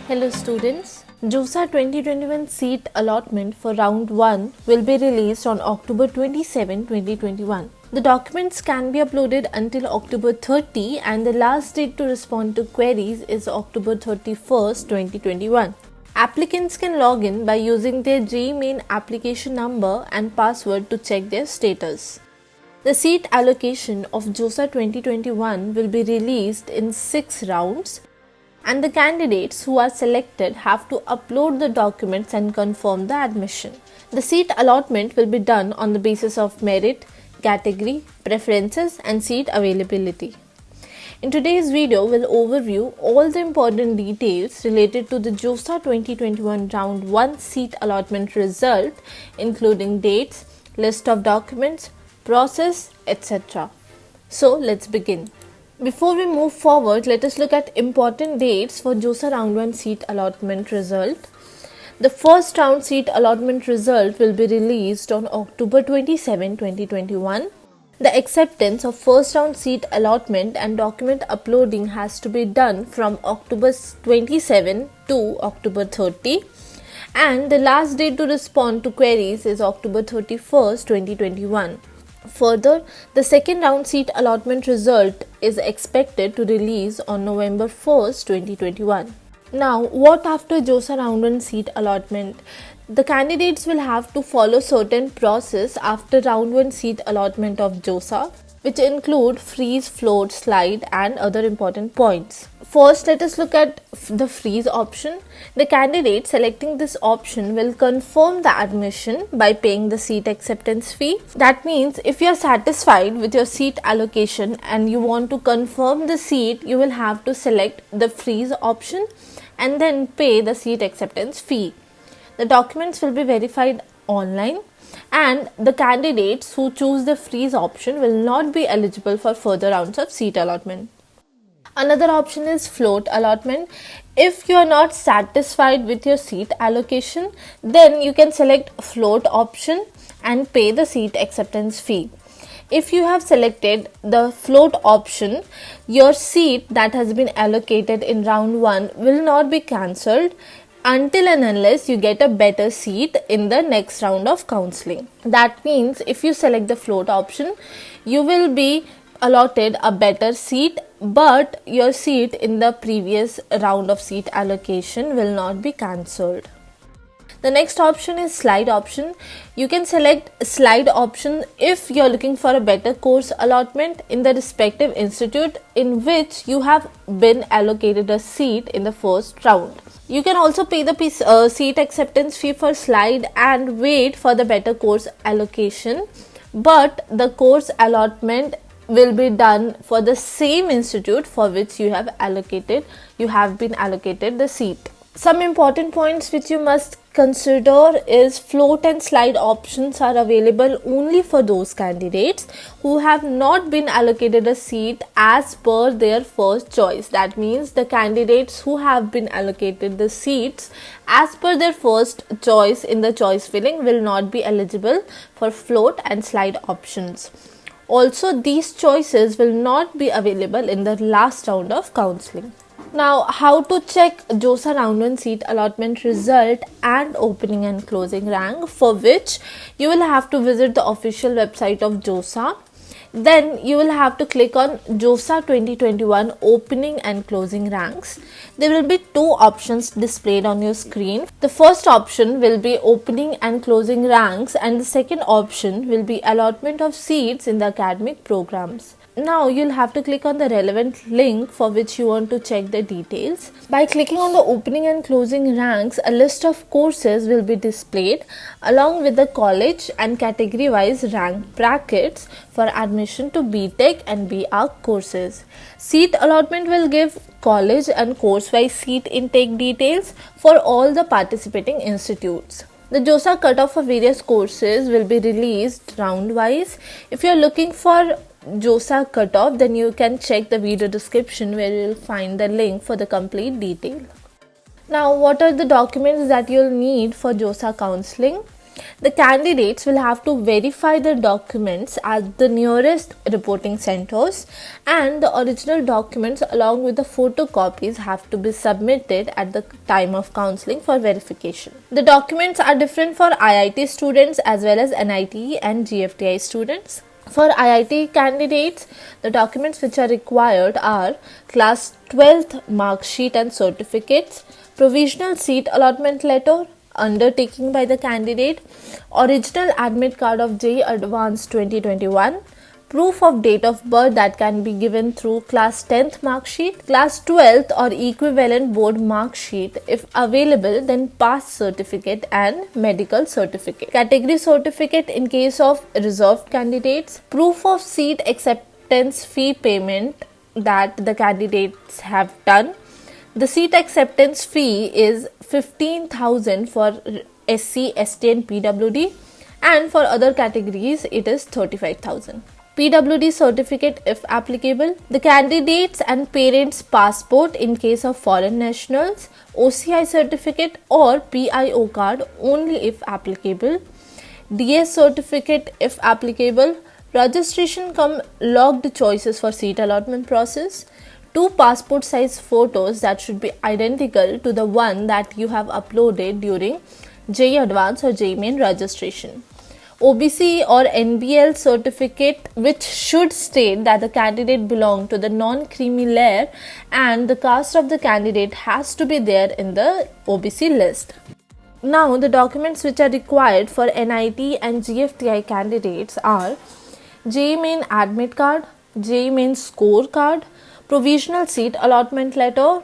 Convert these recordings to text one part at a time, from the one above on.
Hello students, JOSA 2021 seat allotment for round 1 will be released on October 27, 2021. The documents can be uploaded until October 30 and the last date to respond to queries is October 31st, 2021. Applicants can log in by using their JEE Main application number and password to check their status. The seat allocation of JOSA 2021 will be released in 6 rounds, and the candidates who are selected have to upload the documents and confirm the admission. The seat allotment will be done on the basis of merit, category, preferences and seat availability. In today's video, we'll overview all the important details related to the JOSA 2021 Round 1 seat allotment result, including dates, list of documents, process, etc. So let's begin. Before we move forward, let us look at important dates for JOSA Round 1 seat allotment result. The first round seat allotment result will be released on October 27, 2021. The acceptance of first round seat allotment and document uploading has to be done from October 27 to October 30, and the last date to respond to queries is October 31st, 2021. Further, the second round seat allotment result is expected to release on November 1st, 2021. Now, what after JOSA round 1 seat allotment? The candidates will have to follow certain process after round 1 seat allotment of JOSA, which include freeze, float, slide and other important points. First, let us look at the freeze option. The candidate selecting this option will confirm the admission by paying the seat acceptance fee. That means if you are satisfied with your seat allocation and you want to confirm the seat, you will have to select the freeze option and then pay the seat acceptance fee. The documents will be verified online, and the candidates who choose the freeze option will not be eligible for further rounds of seat allotment. Another option is float allotment. If you are not satisfied with your seat allocation, then you can select float option and pay the seat acceptance fee. If you have selected the float option, your seat that has been allocated in round 1 will not be cancelled until and unless you get a better seat in the next round of counseling. That means if you select the float option, you will be allotted a better seat, but your seat in the previous round of seat allocation will not be cancelled. The next option is slide option. You can select slide option if you are looking for a better course allotment in the respective institute in which you have been allocated a seat in the first round. You can also pay the seat acceptance fee for slide and wait for the better course allocation, but the course allotment will be done for the same institute for which you have been allocated the seat. Some important points which you must consider is float and slide options are available only for those candidates who have not been allocated a seat as per their first choice. That means the candidates who have been allocated the seats as per their first choice in the choice filling will not be eligible for float and slide options. Also, these choices will not be available in the last round of counseling. Now, how to check JOSA round 1 seat allotment result and opening and closing rank, for which you will have to visit the official website of JOSA. Then you will have to click on JOSA 2021 opening and closing ranks. There will be 2 options displayed on your screen. The first option will be opening and closing ranks, and the second option will be allotment of seats in the academic programs. Now you'll have to click on the relevant link for which you want to check the details. By clicking on the opening and closing ranks, a list of courses will be displayed along with the college and category wise rank brackets for admission to BTech and BArch courses. Seat allotment will give college and course wise seat intake details for all the participating institutes. The JOSA cutoff for various courses will be released round wise. If you are looking for JOSA cutoff, then you can check the video description where you will find the link for the complete detail. Now, what are the documents that you'll need for JOSA counseling? The candidates will have to verify the documents at the nearest reporting centers, and the original documents along with the photocopies have to be submitted at the time of counseling for verification. The documents are different for IIT students as well as NIT and GFTI students. For IIT candidates, the documents which are required are class 12th mark sheet and certificates, provisional seat allotment letter, undertaking by the candidate, original admit card of JEE Advanced 2021, proof of date of birth that can be given through class 10th mark sheet, class 12th or equivalent board mark sheet if available, then pass certificate and medical certificate. Category certificate in case of reserved candidates, proof of seat acceptance fee payment that the candidates have done. The seat acceptance fee is 15,000 for SC, ST and PWD, and for other categories it is 35,000. PWD certificate if applicable, the candidates and parents' passport in case of foreign nationals, OCI certificate or PIO card only if applicable, DS certificate if applicable, registration cum logged choices for seat allotment process, 2 passport size photos that should be identical to the one that you have uploaded during JEE Advanced or JEE Main registration. OBC or NBL certificate which should state that the candidate belongs to the non-creamy layer and the caste of the candidate has to be there in the OBC list. Now the documents which are required for NIT and GFTI candidates are JEE Main admit card, JEE Main score card, provisional seat allotment letter,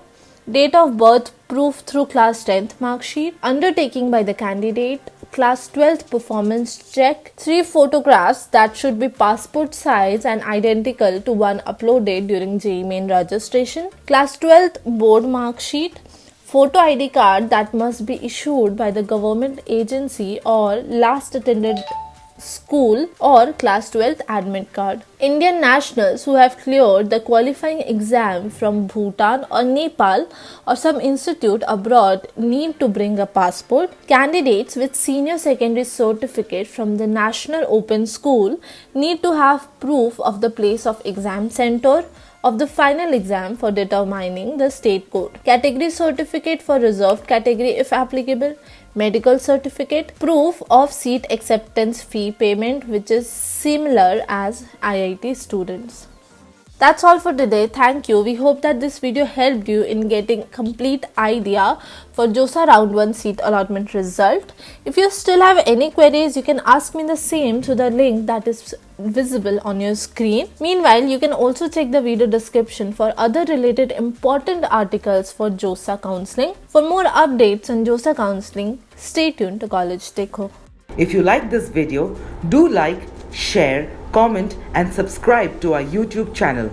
date of birth proof through class 10th mark sheet, undertaking by the candidate, class 12th performance check, 3 photographs that should be passport size and identical to one uploaded during JEE Main registration, class 12th board mark sheet, photo ID card that must be issued by the government agency or last attended school, or class 12th admit card. Indian nationals who have cleared the qualifying exam from Bhutan or Nepal or some institute abroad need to bring a passport. Candidates with senior secondary certificate from the National Open School need to have proof of the place of exam center of the final exam for determining the state code. Category certificate for reserved category if applicable, medical certificate, proof of seat acceptance fee payment which is similar as IIT students. That's all for today. Thank you. We hope that this video helped you in getting complete idea for JOSA round 1 seat allotment result. If you still have any queries, you can ask me the same through the link that is visible on your screen. Meanwhile, you can also check the video description for other related important articles for JOSA counseling. For more updates on JOSA counseling, stay tuned to College Dekho. If you like this video, do like, share, comment and subscribe to our YouTube channel.